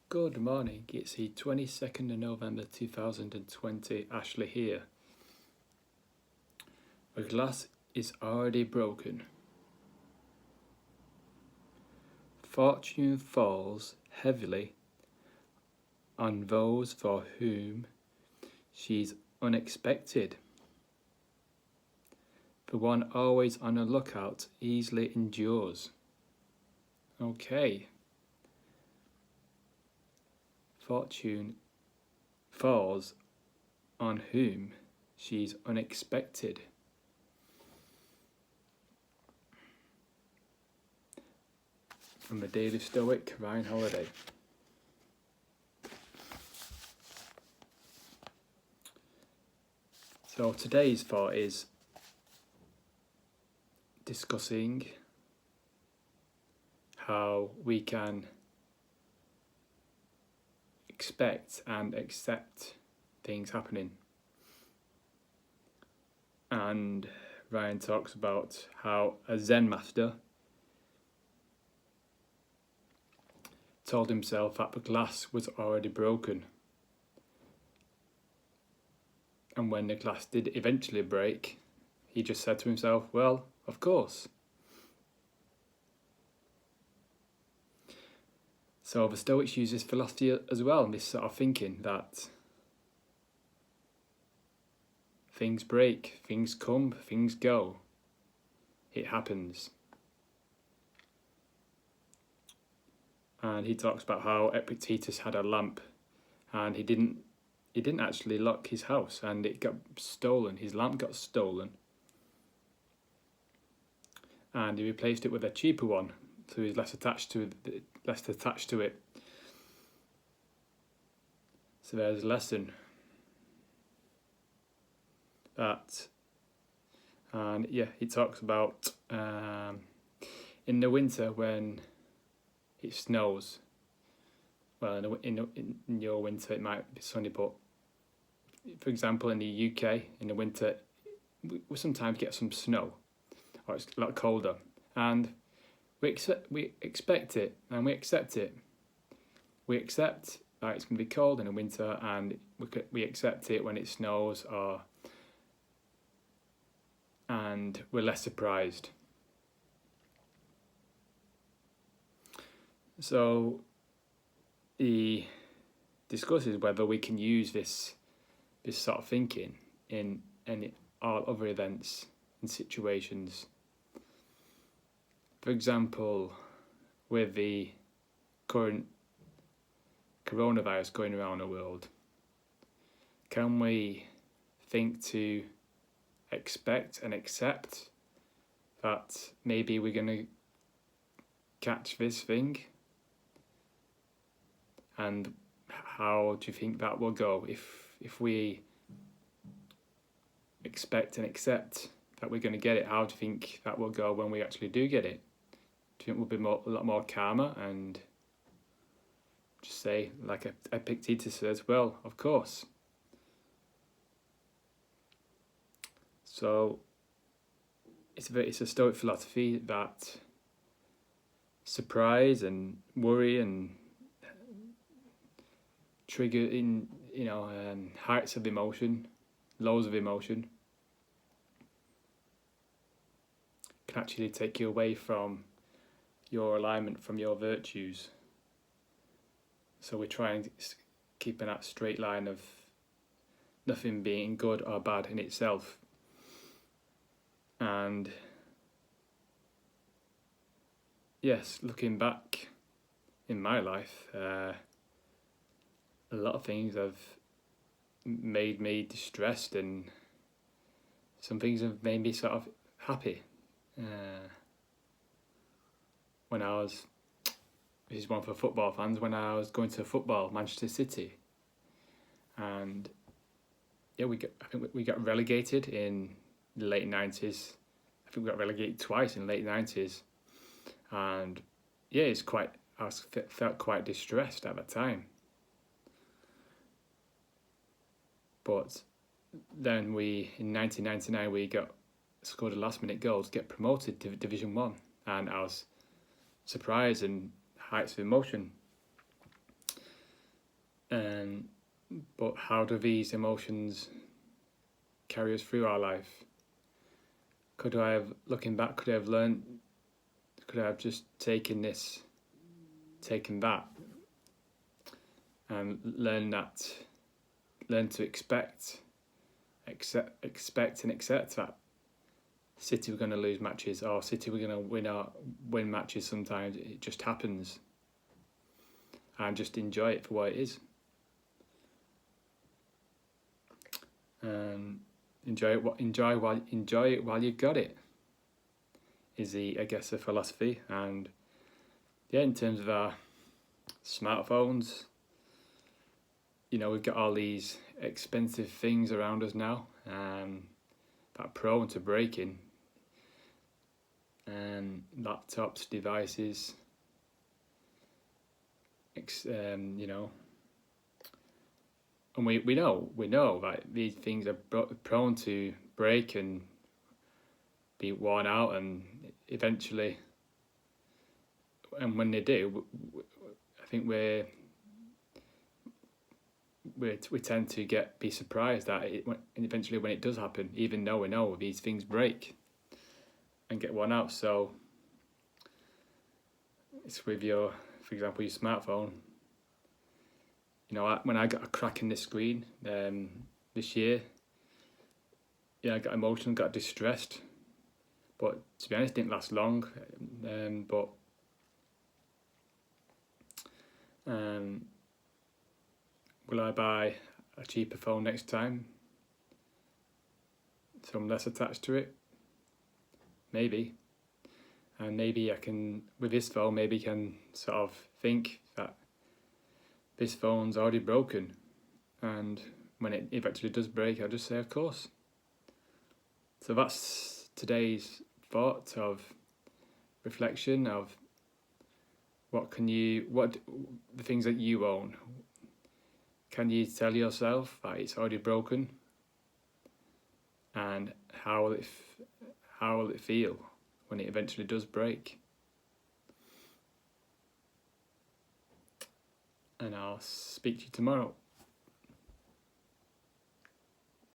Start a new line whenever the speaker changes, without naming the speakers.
Good morning, it's the 22nd of November 2020, Ashley here. The glass is already broken. Fortune falls heavily on those for whom she's unexpected. The one always on the lookout easily endures. Okay. Fortune falls on whom she's unexpected. From the Daily Stoic, Ryan Holiday. So today's thought is discussing how we can expect and accept things happening. And Ryan talks about how a Zen master told himself that the glass was already broken. And when the glass did eventually break, he just said to himself, well, of course. So the Stoics use this philosophy as well, and this sort of thinking that things break, things come, things go. It happens. And he talks about how Epictetus had a lamp and he didn't actually lock his house and it got stolen. His lamp got stolen. And he replaced it with a cheaper one, so he's less attached to it. So there's a lesson. And yeah, he talks about in the winter when it snows. Well, in your winter it might be sunny, but for example, in the UK in the winter we sometimes get some snow, or it's a lot colder, and we expect it and we accept it. We accept that it's going to be cold in the winter, and we accept it when it snows, and we're less surprised. So he discusses whether we can use this sort of thinking in all other events and situations. For example, with the current coronavirus going around the world, can we think to expect and accept that maybe we're going to catch this thing? And how do you think that will go if we expect and accept that we're going to get it? How do you think that will go when we actually do get it? Do you think we'll be a lot more calmer and just say, like Epictetus says, well, of course. So it's a Stoic philosophy that surprise and worry and trigger in heights of emotion, lows of emotion, can actually take you away from your alignment, from your virtues. So we're trying to keep in that straight line of nothing being good or bad in itself. And yes, looking back in my life, a lot of things have made me distressed, and some things have made me sort of happy. When I was, this is one for football fans, when I was going to football, Manchester City, and yeah, I think we got relegated in the late 90s. I think we got relegated twice in the late 90s, and yeah, I felt quite distressed at the time. But then in 1999 we scored a last minute goal to get promoted to Division 1, and I was surprised and heights of emotion. But how do these emotions carry us through our life? Looking back, could I have just taken that, and learn to expect and accept that City were going to lose matches, or City were going to win matches sometimes. It just happens. And just enjoy it for what it is. Enjoy it while you got it. Is the philosophy. And yeah, in terms of our smartphones, we've got all these expensive things around us now, that are prone to breaking. Laptops, devices, and we know that these things are prone to break and be worn out, and eventually, and when they do, I think we tend to be surprised that eventually when it does happen, even though we know these things break and get worn out. So it's with for example, your smartphone. When I got a crack in the screen this year, I got emotional, got distressed. But to be honest, it didn't last long. But will I buy a cheaper phone next time, so I'm less attached to it? Maybe. And maybe I can, with this phone, can sort of think that this phone's already broken, and when it eventually does break, I'll just say, of course. So that's today's thought of reflection of what the things that you own. Can you tell yourself that it's already broken? And how will it feel when it eventually does break? And I'll speak to you tomorrow.